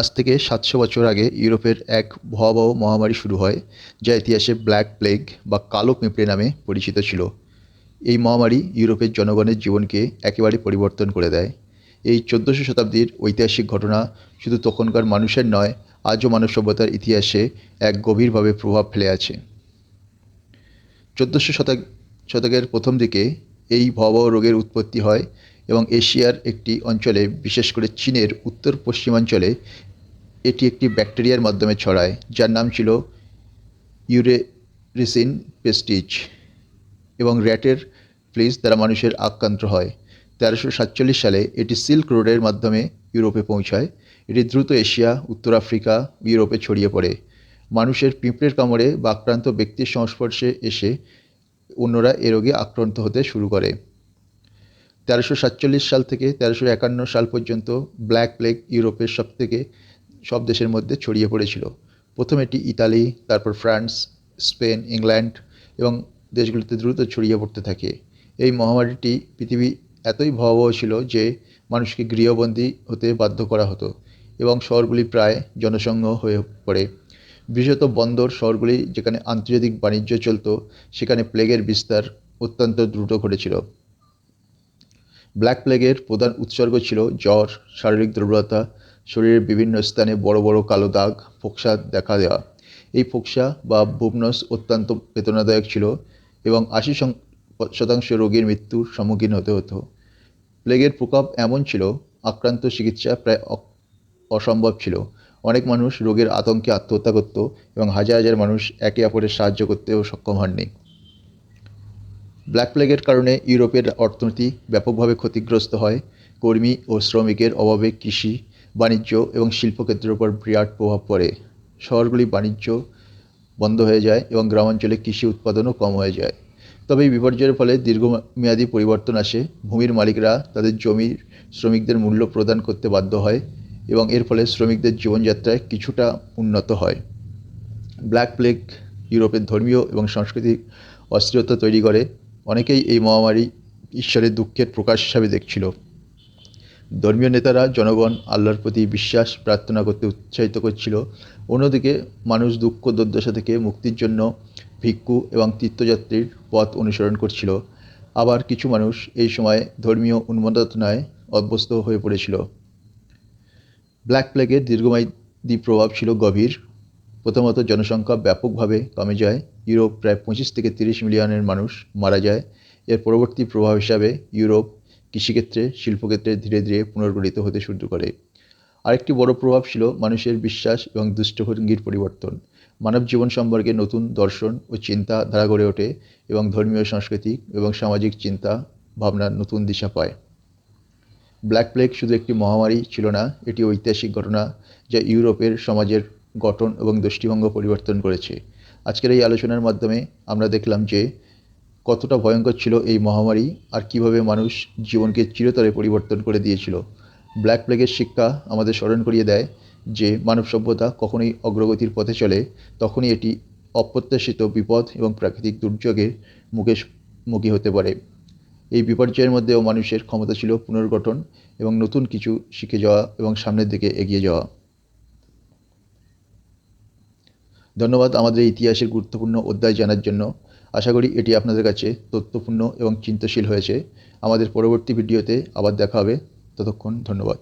আজ থেকে ৭০০ বছর আগে ইউরোপের এক ভয়াবহ মহামারী শুরু হয়, যা ইতিহাসে ব্ল্যাক প্লেগ বা কালো পিঁপড়ে নামে পরিচিত ছিল। এই মহামারী ইউরোপের জনগণের জীবনকে একেবারে পরিবর্তন করে দেয়। এই ১৪০০ শতাব্দীর ঐতিহাসিক ঘটনা শুধু তখনকার মানুষের নয়, আজও মানব সভ্যতার ইতিহাসে এক গভীরভাবে প্রভাব ফেলে আছে। ১৪০০ শতকের প্রথম দিকে এই ভয়াবহ রোগের উৎপত্তি হয় এবং এশিয়ার একটি অঞ্চলে, বিশেষ করে চীনের উত্তর পশ্চিমাঞ্চলে এটি একটি ব্যাকটেরিয়ার মাধ্যমে ছড়ায়, যার নাম ছিল ইউরেরিসিন পেস্টিজ, এবং র্যাটের ফ্লিস দ্বারা মানুষের আক্রান্ত হয়। ১৩৪৭ সালে এটি সিল্ক রোডের মাধ্যমে ইউরোপে পৌঁছায়। এটি দ্রুত এশিয়া, উত্তর আফ্রিকা, ইউরোপে ছড়িয়ে পড়ে। মানুষের পিঁপড়ের কামড়ে বা আক্রান্ত ব্যক্তির সংস্পর্শে এসে অন্যরা এ রোগে আক্রান্ত হতে শুরু করে। ১৩৪৭ সাল থেকে ১৩৫১ সাল পর্যন্ত ব্ল্যাক প্লেগ ইউরোপের সব দেশের মধ্যে ছড়িয়ে পড়েছিল। প্রথম এটি ইতালি, তারপর ফ্রান্স, স্পেন, ইংল্যান্ড এবং দেশগুলিতে দ্রুত ছড়িয়ে পড়তে থাকে। এই মহামারীটি পৃথিবী এতই ভয়াবহ ছিল যে মানুষকে গৃহবন্দী হতে বাধ্য করা হতো এবং শহরগুলি প্রায় জনশূন্য হয়ে পড়ে। বিশেষত বন্দর শহরগুলি, যেখানে আন্তর্জাতিক বাণিজ্য চলত, সেখানে প্লেগের বিস্তার অত্যন্ত দ্রুত ঘটেছিল। ব্ল্যাক প্লেগের প্রধান উপসর্গ ছিল জ্বর, শারীরিক দুর্বলতা, শরীরের বিভিন্ন স্থানে বড় বড় কালো দাগ, ফোকসা দেখা দেওয়া। এই ফোকসা বা বুবনস অত্যন্ত বেদনাদায়ক ছিল এবং ৮০% রোগীর মৃত্যুর সম্মুখীন হতে হতো। প্লেগের প্রকোপ এমন ছিল, আক্রান্ত চিকিৎসা প্রায় অসম্ভব ছিল। অনেক মানুষ রোগের আতঙ্কে আত্মহত্যা করত এবং হাজার হাজার মানুষ একে অপরের সাহায্য করতেও সক্ষম হননি। ব্ল্যাক প্লেগের কারণে ইউরোপের অর্থনীতি ব্যাপকভাবে ক্ষতিগ্রস্ত হয়। কর্মী ও শ্রমিকের অভাবে কৃষি, বাণিজ্য এবং শিল্পক্ষেত্রের উপর বিরাট প্রভাব পড়ে। শহরগুলি বাণিজ্য বন্ধ হয়ে যায় এবং গ্রামাঞ্চলে কৃষি উৎপাদনও কম হয়ে যায়। তবে এই বিপর্যয়ের ফলে দীর্ঘমেয়াদী পরিবর্তন আসে। ভূমির মালিকরা তাদের জমির শ্রমিকদের মূল্য প্রদান করতে বাধ্য হয় এবং এর ফলে শ্রমিকদের জীবনযাত্রায় কিছুটা উন্নত হয়। ব্ল্যাক প্লেগ ইউরোপের ধর্মীয় এবং সাংস্কৃতিক অস্থিরতা তৈরি করে। অনেকেই এই মহামারী ঈশ্বরের দুঃখের প্রকাশ হিসাবে দেখছিল। ধর্মীয় নেতারা জনগণ আল্লাহর প্রতি বিশ্বাস প্রার্থনা করতে উৎসাহিত করছিল। অন্যদিকে মানুষ দুঃখ দুর্দশা থেকে মুক্তির জন্য ভিক্ষু এবং তীর্থযাত্রীর পথ অনুসরণ করছিল। আবার কিছু মানুষ এই সময় ধর্মীয় উন্মাদনায় অভ্যস্ত হয়ে পড়েছিল। ব্ল্যাক প্লেগের দীর্ঘমেয়াদী প্রভাব ছিল গভীর। প্রথমত, জনসংখ্যা ব্যাপকভাবে কমে যায়। ইউরোপ প্রায় ২৫ থেকে ৩০ মিলিয়নের মানুষ মারা যায়। এর পরবর্তী প্রভাব হিসাবে ইউরোপ কৃষিক্ষেত্রে, শিল্পক্ষেত্রে ধীরে ধীরে পুনর্গঠিত হতে শুরু করে। আরেকটি বড় প্রভাব ছিল মানুষের বিশ্বাস এবং দৃষ্টিভঙ্গির পরিবর্তন। মানব জীবন সম্পর্কে নতুন দর্শন ও চিন্তাধারা গড়ে ওঠে এবং ধর্মীয়, সাংস্কৃতিক এবং সামাজিক চিন্তা ভাবনার নতুন দিশা পায়। ব্ল্যাক প্লেগ শুধু একটি মহামারী ছিল না, এটি ঐতিহাসিক ঘটনা যা ইউরোপের সমাজের গঠন এবং দৃষ্টিভঙ্গি পরিবর্তন করেছে। আজকের এই আলোচনার মাধ্যমে আমরা দেখলাম যে কতটা ভয়ঙ্কর ছিল এই মহামারী আর কীভাবে মানুষ জীবনকে চিরতরে পরিবর্তন করে দিয়েছিল। ব্ল্যাক প্লেগের শিক্ষা আমাদের স্মরণ করিয়ে দেয় যে মানব সভ্যতা কখনোই অগ্রগতির পথে চলে, তখনই এটি অপ্রত্যাশিত বিপদ এবং প্রাকৃতিক দুর্যোগের মুখোমুখি হতে পারে। এই বিপর্যয়ের মধ্যেও মানুষের ক্ষমতা ছিল পুনর্গঠন এবং নতুন কিছু শিখে যাওয়া এবং সামনের দিকে এগিয়ে যাওয়া। ধন্যবাদ আমাদের এই ইতিহাসের গুরুত্বপূর্ণ অধ্যায় জানার জন্য। আশা করি এটি আপনাদের কাছে তথ্যপূর্ণ এবং চিন্তাশীল হয়েছে। আমাদের পরবর্তী ভিডিওতে আবার দেখা হবে। ততক্ষণ ধন্যবাদ।